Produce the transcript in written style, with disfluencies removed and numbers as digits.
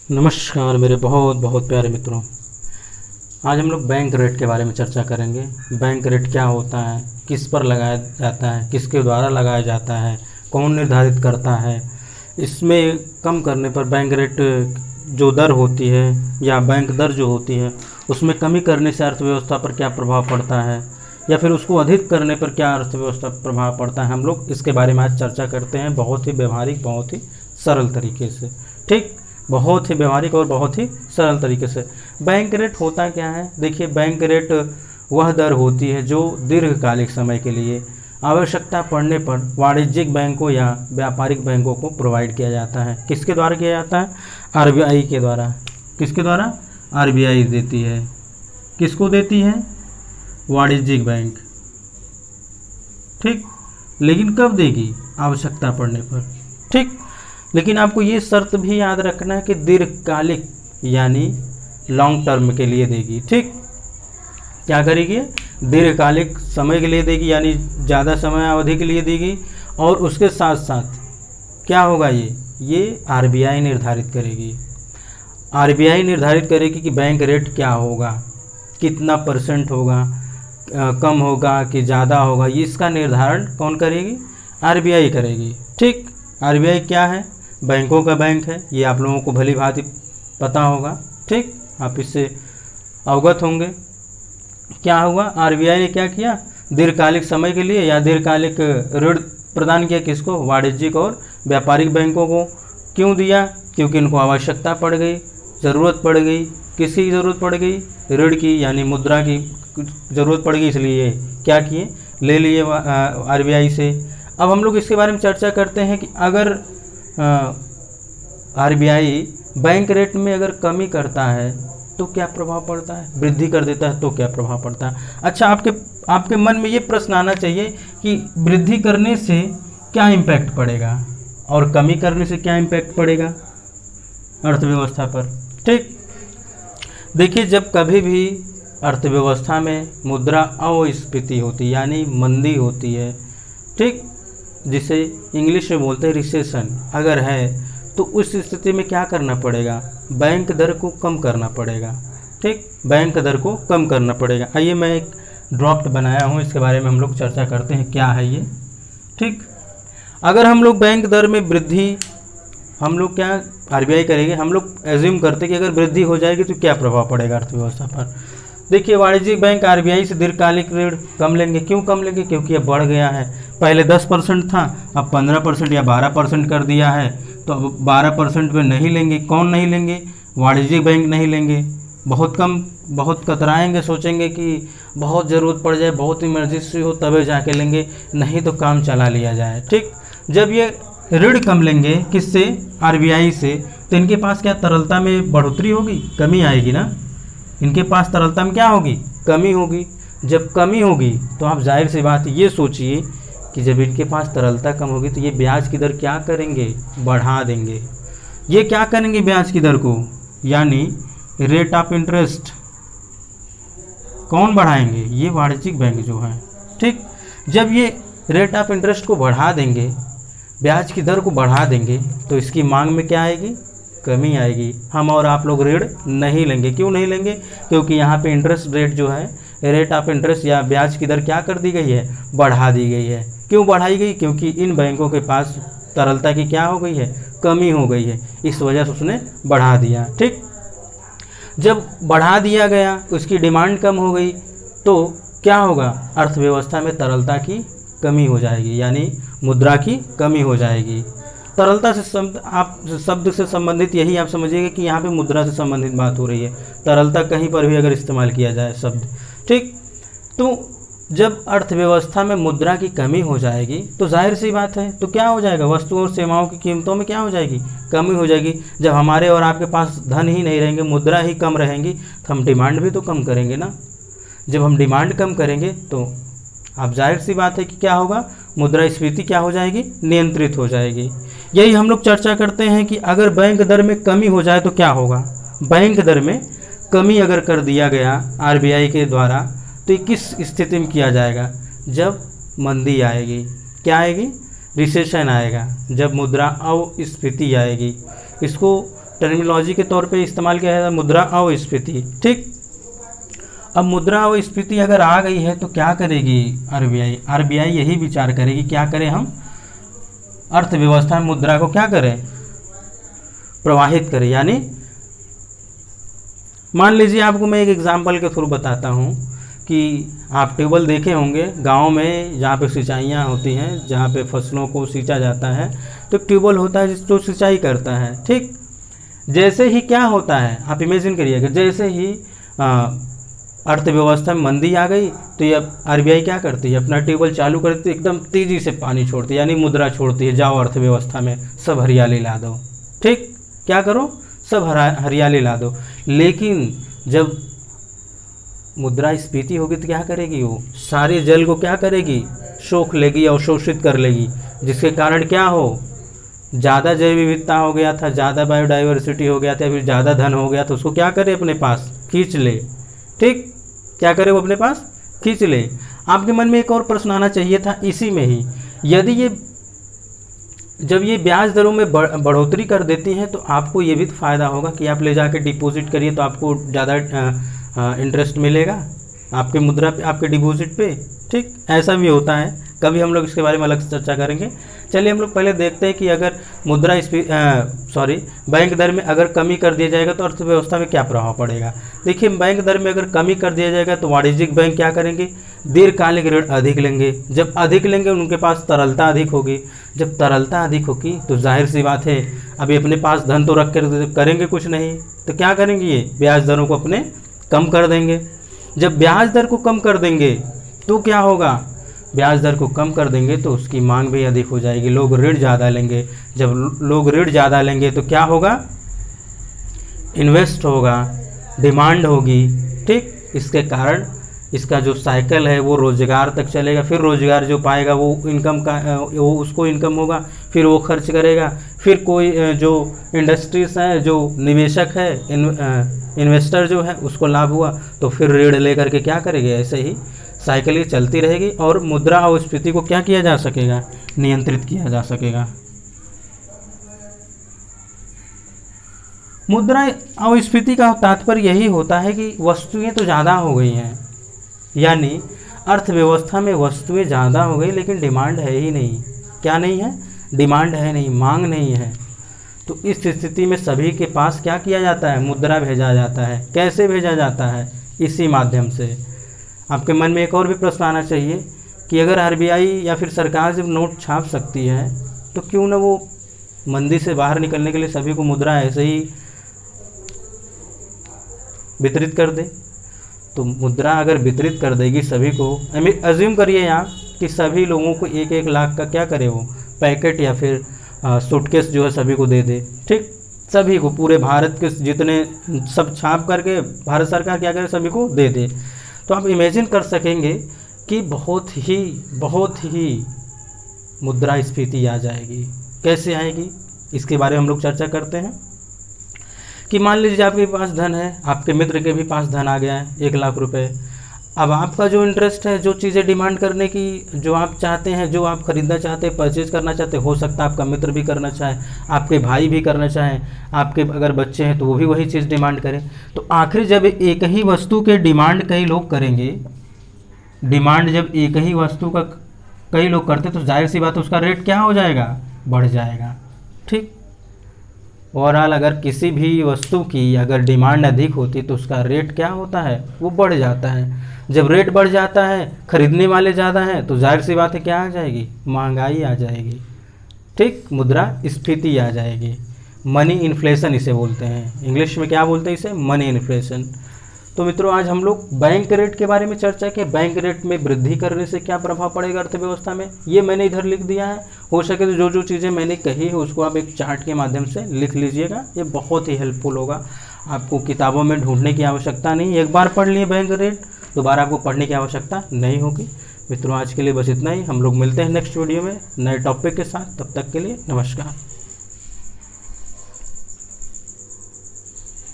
नमस्कार मेरे बहुत बहुत प्यारे मित्रों। आज हम लोग बैंक रेट के बारे में चर्चा करेंगे। बैंक रेट क्या होता है, किस पर लगाया जाता है, किसके द्वारा लगाया जाता है, कौन निर्धारित करता है, इसमें कम करने पर बैंक रेट जो दर होती है या बैंक दर जो होती है उसमें कमी करने से अर्थव्यवस्था पर क्या प्रभाव पड़ता है, या फिर उसको अधिक करने पर क्या अर्थव्यवस्था पर प्रभाव पड़ता है। हम लोग इसके बारे में आज चर्चा करते हैं, बहुत ही व्यवहारिक, बहुत ही सरल तरीके से। ठीक, बहुत ही व्यवहारिक और बहुत ही सरल तरीके से। बैंक रेट होता क्या है? देखिए, बैंक रेट वह दर होती है जो दीर्घकालिक समय के लिए आवश्यकता पड़ने पर वाणिज्यिक बैंकों या व्यापारिक बैंकों को प्रोवाइड किया जाता है। किसके द्वारा किया जाता है? आरबीआई के द्वारा। किसके द्वारा? आरबीआई देती है। किसको देती है? वाणिज्यिक बैंक। ठीक, लेकिन कब देगी? आवश्यकता पड़ने पर। ठीक, लेकिन आपको ये शर्त भी याद रखना है कि दीर्घकालिक यानी लॉन्ग टर्म के लिए देगी। ठीक, क्या करेगी? दीर्घकालिक समय के लिए देगी, यानी ज़्यादा समय अवधि के लिए देगी। और उसके साथ साथ क्या होगा? ये आरबीआई निर्धारित करेगी। आरबीआई निर्धारित करेगी कि बैंक रेट क्या होगा, कितना परसेंट होगा, कम होगा कि ज़्यादा होगा। ये इसका निर्धारण कौन करेगी? आरबीआई करेगी। ठीक, आरबीआई क्या है? बैंकों का बैंक है। ये आप लोगों को भली भांति पता होगा। ठीक, आप इससे अवगत होंगे। क्या हुआ? आरबीआई ने क्या किया? दीर्घकालिक समय के लिए या दीर्घकालिक ऋण प्रदान किया। किसको? वाणिज्यिक और व्यापारिक बैंकों को। क्यों दिया? क्योंकि इनको आवश्यकता पड़ गई, ज़रूरत पड़ गई। किसकी ज़रूरत पड़ गई? ऋण की, यानी मुद्रा की ज़रूरत पड़ गई, इसलिए क्या किए? ले लिए आरबीआई से। अब हम लोग इसके बारे में चर्चा करते हैं कि अगर आरबीआई बैंक रेट में अगर कमी करता है तो क्या प्रभाव पड़ता है, वृद्धि कर देता है तो क्या प्रभाव पड़ता है। अच्छा, आपके मन में ये प्रश्न आना चाहिए कि वृद्धि करने से क्या इम्पैक्ट पड़ेगा और कमी करने से क्या इम्पैक्ट पड़ेगा अर्थव्यवस्था पर। ठीक, देखिए, जब कभी भी अर्थव्यवस्था में मुद्रा अस्फीति होती यानी मंदी होती है, ठीक, जिसे इंग्लिश में बोलते हैं रिसेशन, अगर है तो उस स्थिति में क्या करना पड़ेगा? बैंक दर को कम करना पड़ेगा। ठीक, बैंक दर को कम करना पड़ेगा। आइए, मैं एक ड्राफ्ट बनाया हूँ, इसके बारे में हम लोग चर्चा करते हैं क्या है ये। ठीक, अगर हम लोग बैंक दर में वृद्धि, हम लोग क्या आरबीआई करेंगे, हम लोग एज्यूम करते हैं कि अगर वृद्धि हो जाएगी तो क्या प्रभाव पड़ेगा अर्थव्यवस्था पर। देखिए, वाणिज्यिक बैंक आरबीआई से दीर्घकालिक ऋण कम लेंगे। क्यों कम लेंगे? क्योंकि अब बढ़ गया है। पहले 10% था, अब 15% या 12% कर दिया है। तो अब 12% पे नहीं लेंगे। कौन नहीं लेंगे? वाणिज्यिक बैंक नहीं लेंगे। बहुत कम, बहुत कतराएंगे, सोचेंगे कि बहुत ज़रूरत पड़ जाए, बहुत इमरजेंसी हो तभी जाके लेंगे, नहीं तो काम चला लिया जाए। ठीक, जब ये ऋण कम लेंगे किससे? आरबीआई से, तो इनके पास क्या तरलता में बढ़ोतरी होगी? कमी आएगी ना। इनके पास तरलता में क्या होगी? कमी होगी। जब कमी होगी तो आप जाहिर सी बात ये सोचिए कि जब इनके पास तरलता कम होगी तो ये ब्याज की दर क्या करेंगे? बढ़ा देंगे। ये क्या करेंगे? ब्याज की दर को, यानी रेट ऑफ इंटरेस्ट, कौन बढ़ाएंगे? ये वाणिज्यिक बैंक जो है। ठीक, जब ये रेट ऑफ इंटरेस्ट को बढ़ा देंगे, ब्याज की दर को बढ़ा देंगे, तो इसकी मांग में क्या आएगी? कमी आएगी। हम और आप लोग ऋण नहीं लेंगे। क्यों नहीं लेंगे? क्योंकि यहाँ पे इंटरेस्ट रेट जो है, रेट ऑफ इंटरेस्ट या ब्याज की दर क्या कर दी गई है? बढ़ा दी गई है। क्यों बढ़ाई गई? क्योंकि इन बैंकों के पास तरलता की क्या हो गई है? कमी हो गई है, इस वजह से उसने बढ़ा दिया। ठीक, जब बढ़ा दिया गया, उसकी डिमांड कम हो गई, तो क्या होगा? अर्थव्यवस्था में तरलता की कमी हो जाएगी, यानी मुद्रा की कमी हो जाएगी। तरलता से शब्द से संबंधित यही आप समझिएगा कि यहाँ पे मुद्रा से संबंधित बात हो रही है। तरलता कहीं पर भी अगर इस्तेमाल किया जाए शब्द। ठीक, तो जब अर्थव्यवस्था में मुद्रा की कमी हो जाएगी तो जाहिर सी बात है, तो क्या हो जाएगा? वस्तुओं और सेवाओं की कीमतों में क्या हो जाएगी? कमी हो जाएगी। जब हमारे और आपके पास धन ही नहीं रहेंगे, मुद्रा ही कम रहेंगी, तो हम डिमांड भी तो कम करेंगे ना। जब हम डिमांड कम करेंगे तो अब जाहिर सी बात है कि क्या होगा? मुद्रास्फीति क्या हो जाएगी? नियंत्रित हो जाएगी। यही हम लोग चर्चा करते हैं कि अगर बैंक दर में कमी हो जाए तो क्या होगा। बैंक दर में कमी अगर कर दिया गया आरबीआई के द्वारा, तो ये किस स्थिति में किया जाएगा? जब मंदी आएगी। क्या आएगी? रिसेशन आएगा। जब मुद्रा अस्फीति आएगी। इसको टर्मिनोलॉजी के तौर पे इस्तेमाल किया जाता है मुद्रा अवस्फीति। ठीक, अब मुद्रा अवस्फीति अगर आ गई है तो क्या करेगी आरबीआई? आरबीआई यही विचार करेगी क्या करें हम अर्थव्यवस्था में मुद्रा को क्या करें, प्रवाहित करें। यानी मान लीजिए आपको मैं एक एग्जांपल के थ्रू बताता हूँ कि आप ट्यूबवेल देखे होंगे गांव में जहाँ पे सिंचाइयाँ होती हैं, जहाँ पे फसलों को सींचा जाता है, तो ट्यूबवेल होता है जो सिंचाई करता है। ठीक, जैसे ही क्या होता है आप इमेजिन करिएगा, जैसे ही अर्थव्यवस्था में मंदी आ गई तो ये आरबीआई क्या करती है, अपना ट्यूबवेल चालू करती है, एकदम तेज़ी से पानी छोड़ती है, यानी मुद्रा छोड़ती है, जाओ अर्थव्यवस्था में सब हरियाली ला दो। ठीक, क्या करो, सब हरियाली ला दो। लेकिन जब मुद्रास्फीति होगी तो क्या करेगी, वो सारे जल को क्या करेगी, सोख लेगी, अवशोषित कर लेगी, जिसके कारण क्या हो, ज़्यादा जैव विविधता हो गया था, ज़्यादा बायोडाइवर्सिटी हो गया था, फिर ज़्यादा धन हो गया, तो उसको क्या करे, अपने पास खींच ले। ठीक, क्या करे, वो अपने पास खींच ले। आपके मन में एक और प्रश्न आना चाहिए था इसी में ही, यदि ये जब ये ब्याज दरों में बढ़ोतरी कर देती हैं तो आपको ये भी तो फ़ायदा होगा कि आप ले जाके डिपॉजिट करिए तो आपको ज़्यादा इंटरेस्ट मिलेगा आपके मुद्रा पे, आपके डिपॉजिट पे। ठीक, ऐसा भी होता है, कभी हम लोग इसके बारे में अलग से चर्चा करेंगे। चलिए हम लोग पहले देखते हैं कि अगर बैंक दर में अगर कमी कर दिया जाएगा तो अर्थव्यवस्था में क्या प्रभाव पड़ेगा। देखिए, बैंक दर में अगर कमी कर दिया जाएगा तो वाणिज्यिक बैंक क्या करेंगे, दीर्घकालिक ऋण अधिक लेंगे। जब अधिक लेंगे उनके पास तरलता अधिक होगी, जब तरलता अधिक होगी तो जाहिर सी बात है अभी अपने पास धन तो रख कर करेंगे कुछ नहीं, तो क्या करेंगे, ये ब्याज दरों को अपने कम कर देंगे। जब ब्याज दर को कम कर देंगे तो क्या होगा, ब्याज दर को कम कर देंगे तो उसकी मांग भी अधिक हो जाएगी, लोग ऋण ज़्यादा लेंगे। जब लोग ऋण ज़्यादा लेंगे तो क्या होगा, इन्वेस्ट होगा, डिमांड होगी। ठीक, इसके कारण इसका जो साइकिल है वो रोज़गार तक चलेगा, फिर रोज़गार जो पाएगा वो इनकम का वो उसको इनकम होगा, फिर वो खर्च करेगा, फिर कोई जो इंडस्ट्रीज है, जो निवेशक है, इन्वेस्टर जो है, उसको लाभ हुआ तो फिर ऋण लेकर के क्या करेंगे, ऐसे ही साइकिल ये चलती रहेगी और मुद्रा अवस्फीति को क्या किया जा सकेगा, नियंत्रित किया जा सकेगा। मुद्रा अवस्फीति का तात्पर्य यही होता है कि वस्तुएं तो ज़्यादा हो गई हैं, यानी अर्थव्यवस्था में वस्तुएं ज़्यादा हो गई लेकिन डिमांड है ही नहीं। क्या नहीं है, डिमांड है नहीं, मांग नहीं है। तो इस स्थिति में सभी के पास क्या किया जाता है, मुद्रा भेजा जाता है। कैसे भेजा जाता है, इसी माध्यम से। आपके मन में एक और भी प्रश्न आना चाहिए कि अगर आरबीआई या फिर सरकार जब नोट छाप सकती है तो क्यों ना वो मंदी से बाहर निकलने के लिए सभी को मुद्रा ऐसे ही वितरित कर दे। तो मुद्रा अगर वितरित कर देगी सभी को, अज्यूम करिए यहाँ कि सभी लोगों को 1-1 लाख का क्या करे, वो पैकेट या फिर सूटकेस जो है सभी को दे दे। ठीक, सभी को, पूरे भारत के जितने सब छाप करके भारत सरकार क्या करे, सभी को दे दे। तो आप इमेजिन कर सकेंगे कि बहुत ही मुद्रास्फीति आ जाएगी। कैसे आएगी, इसके बारे में हम लोग चर्चा करते हैं। कि मान लीजिए आपके पास धन है, आपके मित्र के भी पास धन आ गया है 1 लाख रुपए। अब आपका जो इंटरेस्ट है, जो चीज़ें डिमांड करने की, जो आप चाहते हैं, जो आप खरीदना चाहते हैं, परचेज करना चाहते हैं, हो सकता है आपका मित्र भी करना चाहे, आपके भाई भी करना चाहें, आपके अगर बच्चे हैं तो वो भी वही चीज़ डिमांड करें। तो आखिर जब एक ही वस्तु के डिमांड कई लोग करेंगे, डिमांड जब एक ही वस्तु का कई लोग करते तो जाहिर सी बात है उसका रेट क्या हो जाएगा, बढ़ जाएगा। ठीक, ओवरऑल अगर किसी भी वस्तु की अगर डिमांड अधिक होती है तो उसका रेट क्या होता है, वो बढ़ जाता है। जब रेट बढ़ जाता है, खरीदने वाले ज़्यादा हैं, तो जाहिर सी बात है क्या आ जाएगी, महंगाई आ जाएगी। ठीक, मुद्रास्फीति आ जाएगी। मनी इन्फ्लेशन इसे बोलते हैं, इंग्लिश में क्या बोलते हैं इसे, मनी इन्फ्लेशन। तो मित्रों, आज हम लोग बैंक रेट के बारे में चर्चा की। बैंक रेट में वृद्धि करने से क्या प्रभाव पड़ेगा अर्थव्यवस्था में, ये मैंने इधर लिख दिया है। हो सके तो जो चीज़ें मैंने कही है उसको आप एक चार्ट के माध्यम से लिख लीजिएगा, ये बहुत ही हेल्पफुल होगा। आपको किताबों में ढूंढने की आवश्यकता नहीं, एक बार पढ़ लिए बैंक रेट, दोबारा आपको पढ़ने की आवश्यकता नहीं होगी। मित्रों, आज के लिए बस इतना ही। हम लोग मिलते हैं नेक्स्ट वीडियो में नए टॉपिक के साथ। तब तक के लिए नमस्कार।